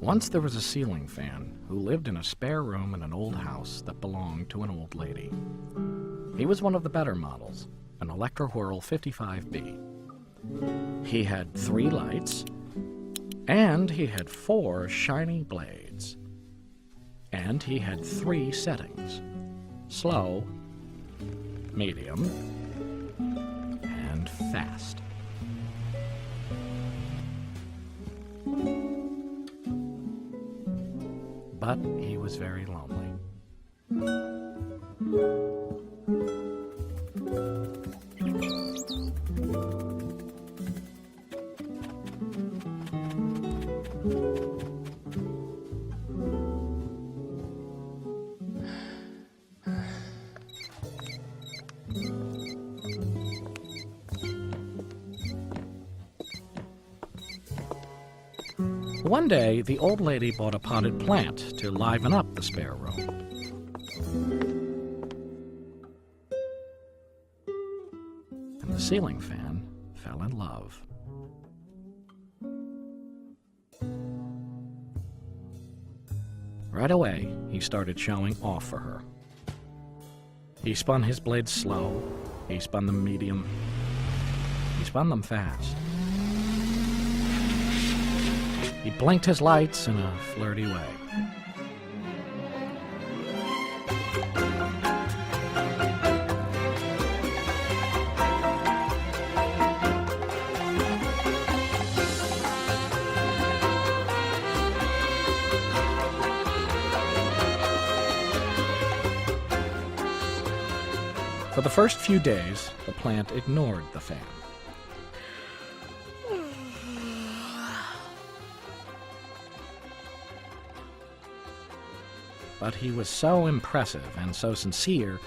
Once there was a ceiling fan who lived in a spare room in an old house that belonged to an old lady. He was one of the better models, an Electro-Whirl 55B. He had 3 lights, and he had 4 shiny blades. And he had 3 settings: slow, medium, and fast. But he was very lonely. One day, the old lady bought a potted plant to liven up the spare room. And the ceiling fan fell in love. Right away, he started showing off for her. He spun his blades slow, he spun them medium, he spun them fast. He blinked his lights in a flirty way. For the first few days, the plant ignored the fan. But he was so impressive and so sincere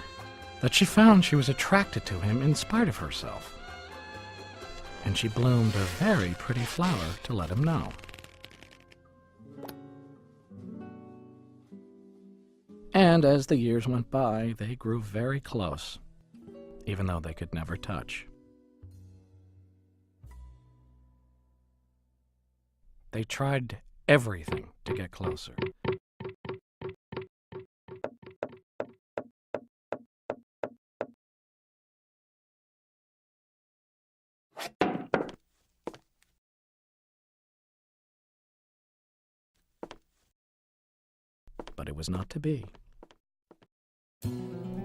that she found she was attracted to him in spite of herself. And she bloomed a very pretty flower to let him know. And as the years went by, they grew very close, even though they could never touch. They tried everything to get closer. But it was not to be.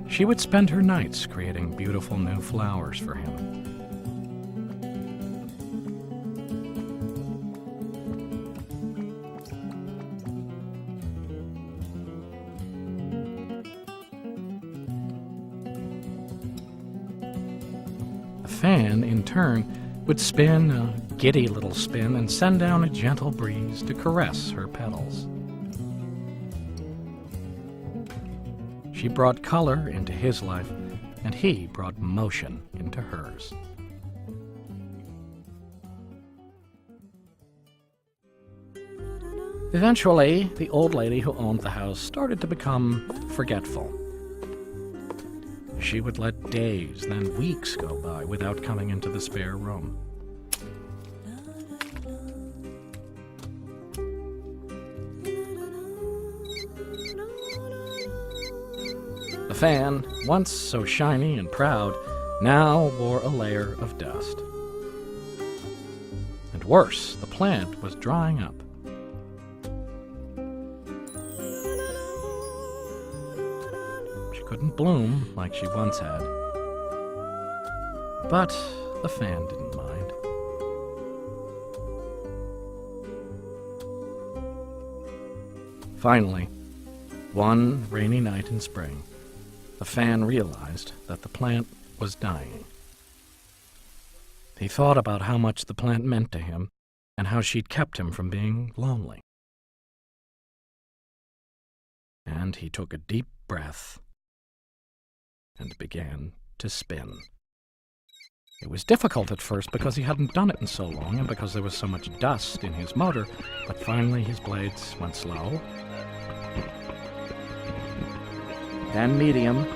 She would spend her nights creating beautiful new flowers for him. The fan, in turn, would spin a giddy little spin and send down a gentle breeze to caress her petals. She brought color into his life, and he brought motion into hers. Eventually, the old lady who owned the house started to become forgetful. She would let days, then weeks go by without coming into the spare room. The fan, once so shiny and proud, now wore a layer of dust. And worse, the plant was drying up. She couldn't bloom like she once had. But the fan didn't mind. Finally, one rainy night in spring, the fan realized that the plant was dying. He thought about how much the plant meant to him and how she'd kept him from being lonely. And he took a deep breath and began to spin. It was difficult at first because he hadn't done it in so long and because there was so much dust in his motor, but finally his blades went slow, then medium,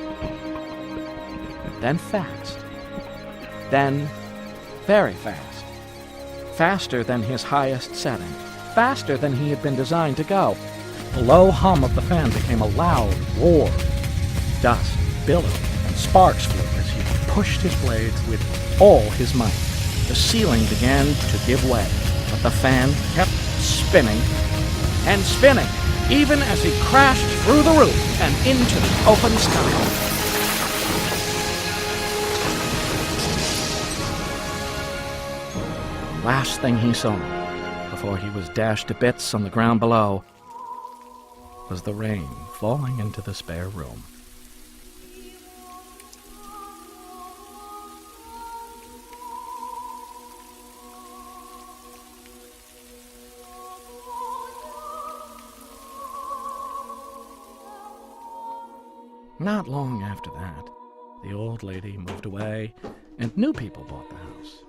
then fast, then very fast, faster than his highest setting, faster than he had been designed to go. The low hum of the fan became a loud roar. Dust billowed and sparks flew as he pushed his blades with all his might. The ceiling began to give way, but the fan kept spinning and spinning, even as he crashed through the roof and into the open sky. The last thing he saw, before he was dashed to bits on the ground below, was the rain falling into the spare room. Not long after that, the old lady moved away, and new people bought the house.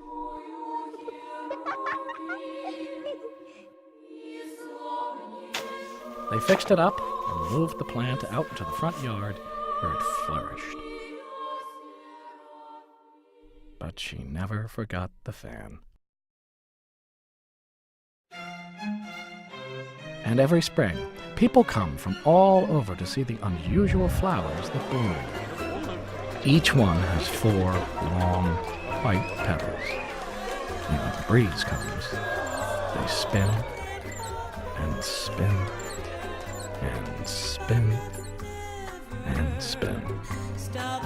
They fixed it up and moved the plant out into the front yard where it flourished. But she never forgot the fan. And every spring, people come from all over to see the unusual flowers that bloom. Each one has 4 long, white petals. And when the breeze comes, they spin and spin and spin and spin. Stop